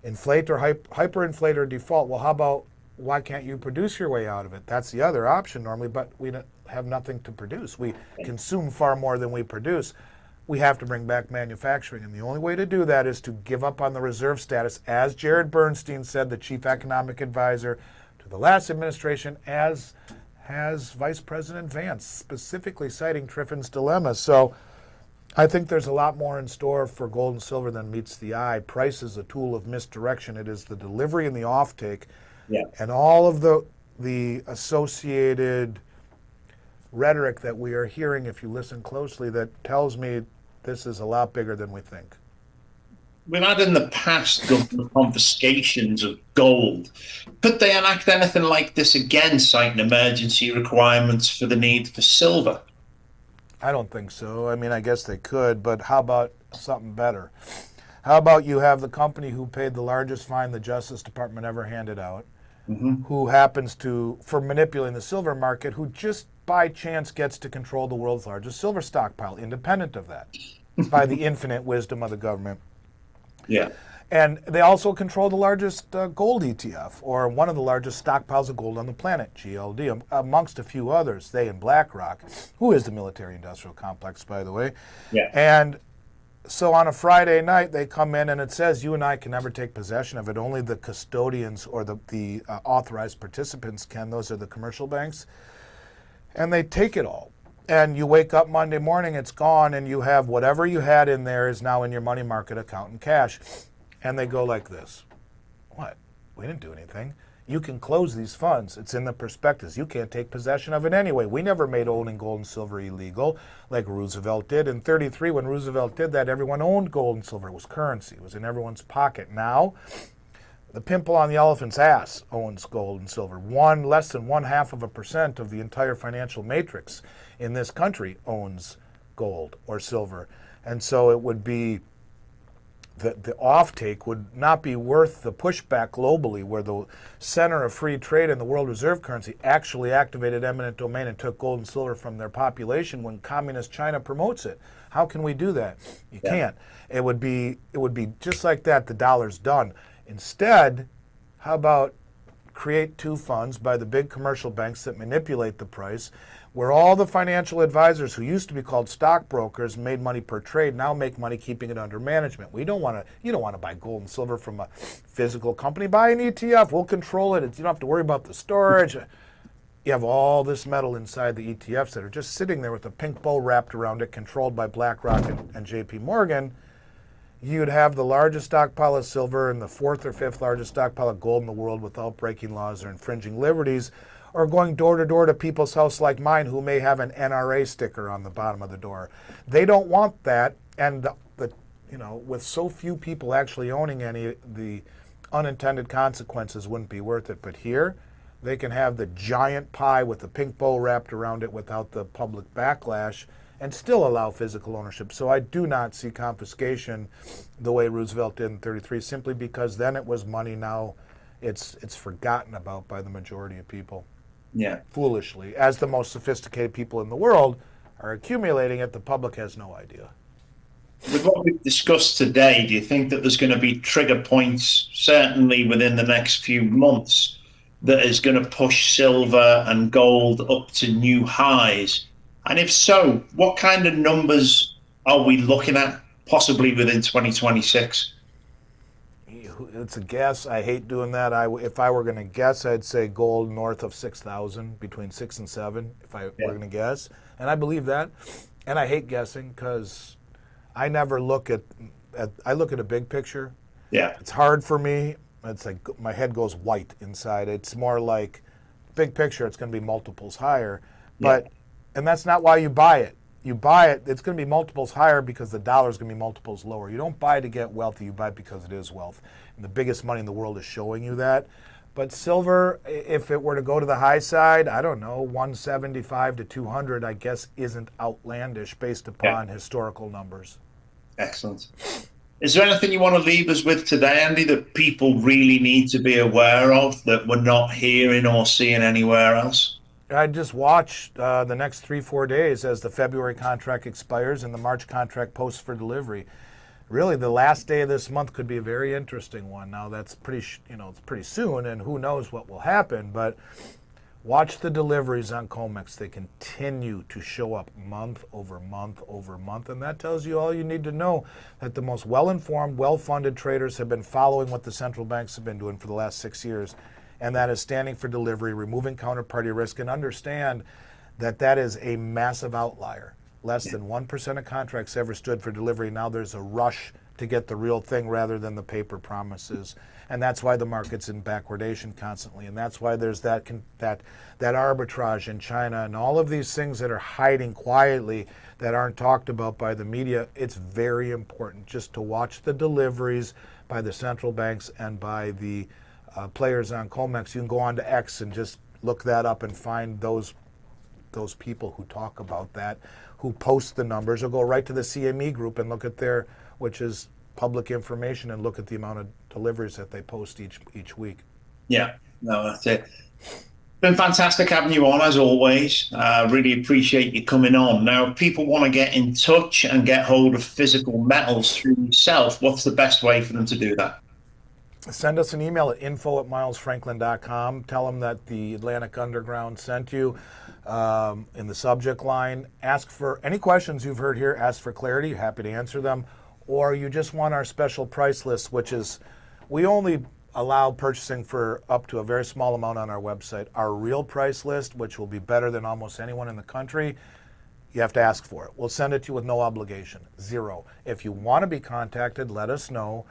S2: Inflate or hyperinflate or default. Well, how about, why can't you produce your way out of it? That's the other option normally, but we don't have nothing to produce. We consume far more than we produce. We have to bring back manufacturing, and the only way to do that is to give up on the reserve status, as Jared Bernstein said, the chief economic advisor to the last administration, as has Vice President Vance, specifically citing Triffin's dilemma. So I think there's a lot more in store for gold and silver than meets the eye. Price is a tool of misdirection. It is the delivery and the offtake, and all of the associated rhetoric that we are hearing, if you listen closely, that tells me this is a lot bigger than we think.
S1: We've had in the past government confiscations of gold. Could they enact anything like this again, citing emergency requirements for the need for silver?
S2: I don't think so. I mean, I guess they could, but how about something better? How about you have the company who paid the largest fine the Justice Department ever handed out, who happens to, for manipulating the silver market, who just by chance gets to control the world's largest silver stockpile, independent of that, by the infinite wisdom of the government.
S1: Yeah.
S2: And they also control the largest gold ETF, or one of the largest stockpiles of gold on the planet, GLD, amongst a few others, they and BlackRock, who is the military-industrial complex, by the way.
S1: Yeah.
S2: And so on a Friday night, they come in and it says, you and I can never take possession of it. Only the custodians or the authorized participants can. Those are the commercial banks. And they take it all. And you wake up Monday morning, it's gone, and you have whatever you had in there is now in your money market account in cash. And they go like this. What? We didn't do anything. You can close these funds. It's in the prospectus. You can't take possession of it anyway. We never made owning gold and silver illegal like Roosevelt did. In 33, when Roosevelt did that, everyone owned gold and silver. It was currency. It was in everyone's pocket. Now, the pimple on the elephant's ass owns gold and silver. Less than 0.5% of the entire financial matrix in this country owns gold or silver. And so it would be the offtake would not be worth the pushback globally, where the center of free trade and the world reserve currency actually activated eminent domain and took gold and silver from their population when communist China promotes it. How can we do that? You can't. It would be just like that. The dollar's done. Instead, how about create two funds by the big commercial banks that manipulate the price, where all the financial advisors who used to be called stockbrokers made money per trade now make money keeping it under management. You don't want to buy gold and silver from a physical company. Buy an ETF. We'll control it. You don't have to worry about the storage. You have all this metal inside the ETFs that are just sitting there with a pink bow wrapped around it, controlled by BlackRock and JP Morgan. You'd have the largest stockpile of silver and the fourth or fifth largest stockpile of gold in the world without breaking laws or infringing liberties, or going door to door to people's house like mine who may have an NRA sticker on the bottom of the door. They don't want that, and with so few people actually owning any, the unintended consequences wouldn't be worth it. But here, they can have the giant pie with the pink bow wrapped around it without the public backlash and still allow physical ownership. So I do not see confiscation the way Roosevelt did in 33, simply because then it was money. Now it's forgotten about by the majority of people.
S1: Yeah.
S2: Foolishly. As the most sophisticated people in the world are accumulating it, the public has no idea.
S1: With what we've discussed today, do you think that there's going to be trigger points, certainly within the next few months, that is going to push silver and gold up to new highs? And if so, what kind of numbers are we looking at possibly within 2026?
S2: It's a guess. I hate doing that. If I were going to guess, I'd say gold north of 6,000, between 6 and 7, if I were going to guess. And I believe that. And I hate guessing because I never look at I look at a big picture.
S1: Yeah.
S2: It's hard for me. It's like my head goes white inside. It's more like big picture, it's going to be multiples higher. But and that's not why you buy it. You buy it, it's going to be multiples higher because the dollar is going to be multiples lower. You don't buy to get wealthy, you buy because it is wealth. And the biggest money in the world is showing you that. But silver, if it were to go to the high side, I don't know, 175 to 200, I guess, isn't outlandish based upon historical numbers.
S1: Excellent. Is there anything you want to leave us with today, Andy, that people really need to be aware of that we're not hearing or seeing anywhere else?
S2: I just watch the next 3-4 days as the February contract expires and the March contract posts for delivery. Really, the last day of this month could be a very interesting one. Now, that's it's pretty soon, and who knows what will happen. But watch the deliveries on COMEX. They continue to show up month over month over month, and that tells you all you need to know, that the most well-informed, well-funded traders have been following what the central banks have been doing for the last 6 years. And that is standing for delivery, removing counterparty risk, and understand that that is a massive outlier. Less than 1% of contracts ever stood for delivery. Now there's a rush to get the real thing rather than the paper promises. And that's why the market's in backwardation constantly. And that's why there's that arbitrage in China and all of these things that are hiding quietly that aren't talked about by the media. It's very important just to watch the deliveries by the central banks and by the players on COMEX. You can go on to X and just look that up and find those people who talk about that, who post the numbers, or go right to the CME group and look at their, which is public information, and look at the amount of deliveries that they post each week.
S1: Yeah, no, that's it. Been fantastic having you on as always. Really appreciate you coming on. Now, if people want to get in touch and get hold of physical metals through yourself, what's the best way for them to do that?
S2: Send us an email at info@milesfranklin.com. Tell them that the Atlantic Underground sent you in the subject line. Ask for any questions you've heard here. Ask for clarity. Happy to answer them. Or you just want our special price list, which is, we only allow purchasing for up to a very small amount on our website. Our real price list, which will be better than almost anyone in the country, you have to ask for it. We'll send it to you with no obligation. Zero. If you want to be contacted, let us know.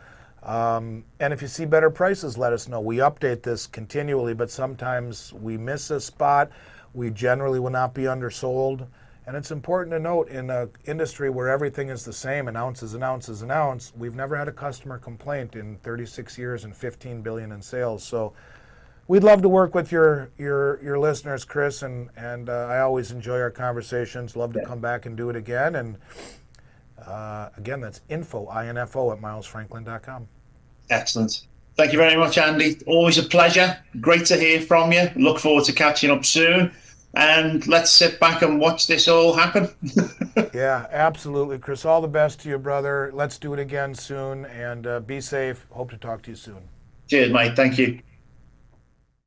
S2: And if you see better prices, let us know. We update this continually, but sometimes we miss a spot. We generally will not be undersold. And it's important to note, in an industry where everything is the same, an ounce is an ounce is an ounce, we've never had a customer complaint in 36 years and $15 billion in sales. So we'd love to work with your listeners, Chris, and I always enjoy our conversations. Love to come back and do it again. And again, that's info, info at milesfranklin.com.
S1: Excellent. Thank you very much, Andy. Always a pleasure. Great to hear from you. Look forward to catching up soon. And let's sit back and watch this all happen.
S2: Yeah, absolutely, Chris. All the best to you, brother. Let's do it again soon, and be safe. Hope to talk to you soon.
S1: Cheers, mate. Thank you.